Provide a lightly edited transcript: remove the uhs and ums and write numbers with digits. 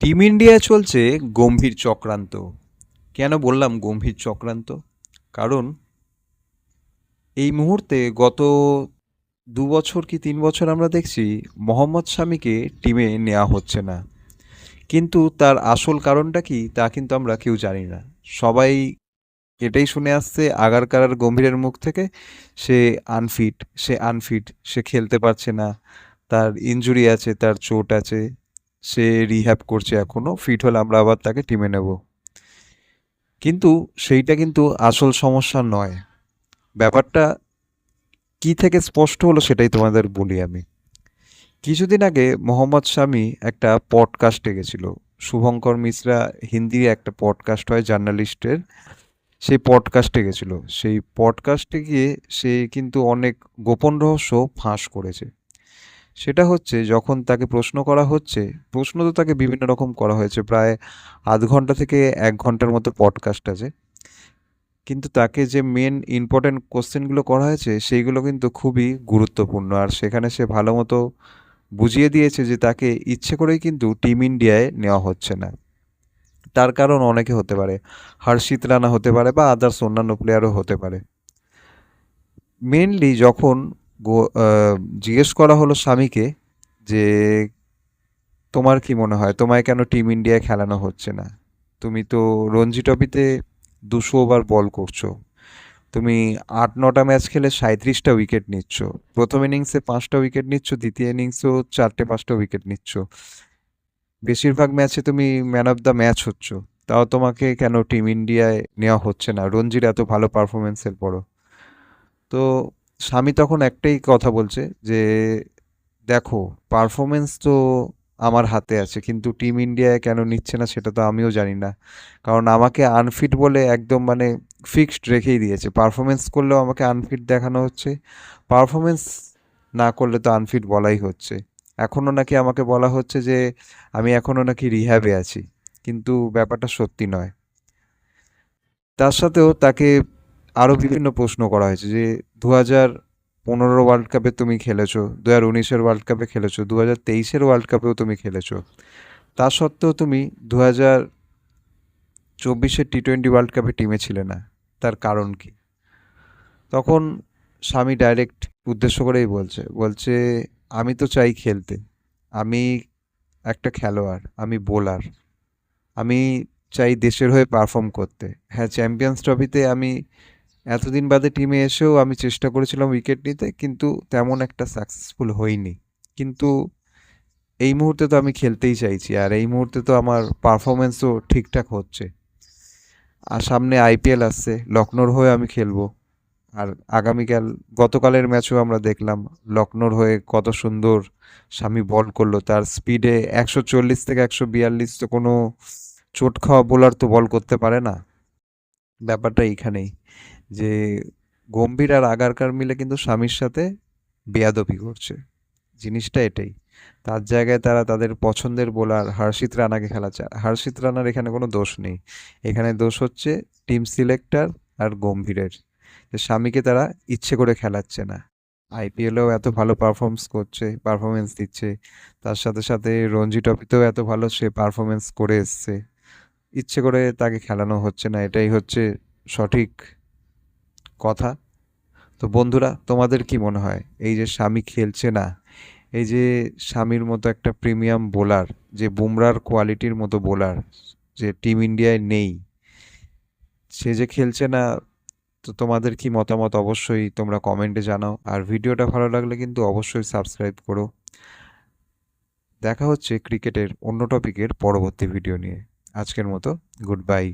Team ইন্ডিয়ায় চলছে গম্ভীর চক্রান্ত। কেন বললাম গম্ভীর চক্রান্ত? কারণ এই মুহূর্তে গত 2 বছর কি 3 বছর আমরা দেখছি মোহাম্মদ শামিকে টিমে নেওয়া হচ্ছে না। কিন্তু তার আসল কারণটা কি তা কিন্তু আমরা কেউ জানি না। সবাই এটাই শুনে আসছে আগারকার গম্ভীরের মুখ থেকে, সে আনফিট, সে খেলতে পারছে না, তার ইনজুরি আছে, তার চোট আছে, সে রিহ্যাব করছে, এখনো ফিট হলে আমরা আবার তাকে টিমে নেব। কিন্তু সেইটা কিন্তু আসল সমস্যা নয়। ব্যাপারটা কি থেকে স্পষ্ট হলো সেটাই তোমাদের বলি আমি। কিছুদিন আগে মোহাম্মদ শামি একটা পডকাস্টে গেছিল। শুভঙ্কর মিশ্রা হিন্দি একটা পডকাস্ট হয় জার্নালিস্টের, সেই পডকাস্টে গেছিল। সেই পডকাস্টে গিয়ে সে কিন্তু অনেক গোপন রহস্য ফাঁস করেছে। সেটা হচ্ছে, যখন তাকে প্রশ্ন করা হচ্ছে, প্রশ্ন তো তাকে বিভিন্ন রকম করা হয়েছে, প্রায় আধ ঘন্টা থেকে 1 ঘন্টার মতো পডকাস্ট আছে। কিন্তু তাকে যে মেন ইম্পর্টেন্ট কোশ্চেনগুলো করা হয়েছে সেইগুলো কিন্তু খুবই গুরুত্বপূর্ণ, আর সেখানে সে ভালো মতো বুঝিয়ে দিয়েছে যে তাকে ইচ্ছে করেই কিন্তু টিম ইন্ডিয়ায় নেওয়া হচ্ছে না। তার কারণ অনেকে হতে পারে, হর্ষিত রানা হতে পারে বা আদার্স অন্যান্য প্লেয়ারও হতে পারে। মেনলি যখন জিজ্ঞেস করা হলো স্বামীকে যে তোমার কি মনে হয় তোমায় কেন টিম ইন্ডিয়ায় খেলানো হচ্ছে না? তুমি তো রঞ্জি ট্রফিতে 200 ওভার বল করছো, তুমি 8-9টা ম্যাচ খেলে 37টা উইকেট নিচ্ছ, প্রথম ইনিংসে 5টা উইকেট নিচ্ছ, দ্বিতীয় ইনিংসেও 4-5টা উইকেট নিচ্ছ, বেশিরভাগ ম্যাচে তুমি ম্যান অফ দ্য ম্যাচ হচ্ছ, তাও তোমাকে কেন টিম ইন্ডিয়ায় নেওয়া হচ্ছে না রঞ্জির এত ভালো পারফরমেন্সের পরও? তো স্বামী তখন একটাই কথা বলছে যে দেখো, পারফরমেন্স তো আমার হাতে আছে, কিন্তু টিম ইন্ডিয়ায় কেন নিচ্ছে না সেটা তো আমিও জানি না। কারণ আমাকে আনফিট বলে একদম মানে ফিক্সড রেখেই দিয়েছে, পারফরমেন্স করলেও আমাকে আনফিট দেখানো হচ্ছে, পারফরমেন্স না করলে তো আনফিট বলাই হচ্ছে। এখনও নাকি আমাকে বলা হচ্ছে যে আমি এখনও নাকি রিহ্যাবে আছি, কিন্তু ব্যাপারটা সত্যি নয়। তার সাথেও তাকে আরও বিভিন্ন প্রশ্ন করা হয়েছে যে 2015 ওয়ার্ল্ড কাপে তুমি খেলেছো, 2019-এর ওয়ার্ল্ড কাপে খেলেছো, 2023-এর ওয়ার্ল্ড কাপেও তুমি খেলেছো, তা সত্ত্বেও তুমি 2024-এর টি-20 ওয়ার্ল্ড কাপে টিমে ছিলে না, তার কারণ কি? তখন স্বামী ডাইরেক্ট উদ্দেশ্য করেই বলছে বলছে আমি তো চাই খেলতে, আমি একটা খেলোয়াড়, আমি বোলার, আমি চাই দেশের হয়ে পারফর্ম করতে। হ্যাঁ, চ্যাম্পিয়ন্স ট্রফিতে আমি এতদিন বাদে টিমে এসেও আমি চেষ্টা করেছিলাম উইকেট নিতে, কিন্তু তেমন একটা সাকসেসফুল হইনি। কিন্তু এই মুহূর্তে তো আমি খেলতেই চাইছি, আর এই মুহূর্তে তো আমার পারফরমেন্সও ঠিকঠাক হচ্ছে। আর সামনে আইপিএল আসছে, লখনৌর হয়ে আমি খেলবো। আর আগামীকাল, গতকালের ম্যাচও আমরা দেখলাম লখনৌর হয়ে কত সুন্দর শামি বল করলো, তার স্পিডে 140 থেকে 142, তো কোনো চোট খাওয়া বোলার তো বল করতে পারে না। ব্যাপারটা এইখানেই যে গম্ভীর আর আগারকার মিলে কিন্তু স্বামীর সাথে বেয়াদবি করছে, জিনিসটা এটাই। তার জায়গায় তারা তাদের পছন্দের বোলার হর্ষিত রানাকে খেলাচ্ছে। হর্ষিত রানার এখানে কোনো দোষ নেই, এখানে দোষ হচ্ছে টিম সিলেক্টর আর গম্ভীরের, যে স্বামীকে তারা ইচ্ছে করে খেলাচ্ছে না। আইপিএলেও এত ভালো পারফরমেন্স দিচ্ছে, তার সাথে সাথে রঞ্জি ট্রফিতেও এত ভালো সে পারফরমেন্স করে এসছে, ইচ্ছে করে তাকে খেলানো হচ্ছে না, এটাই হচ্ছে সঠিক কথা। তো বন্ধুরা, তোমাদের কি মনে হয় এই যে শামি খেলছে না, এই যে শামির মতো একটা প্রিমিয়াম বোলার, যে বুমরার কোয়ালিটির মতো বোলার যে টিম ইন্ডিয়ায় নেই, সে যে খেলছে না, তো তোমাদের কি মতামত অবশ্যই তোমরা কমেন্টে জানাও, আর ভিডিওটা ভালো লাগলে কিন্তু অবশ্যই সাবস্ক্রাইব করো। দেখা হচ্ছে ক্রিকেটের অন্য টপিকের পরবর্তী ভিডিও নিয়ে। আজকের মতো গুড বাই।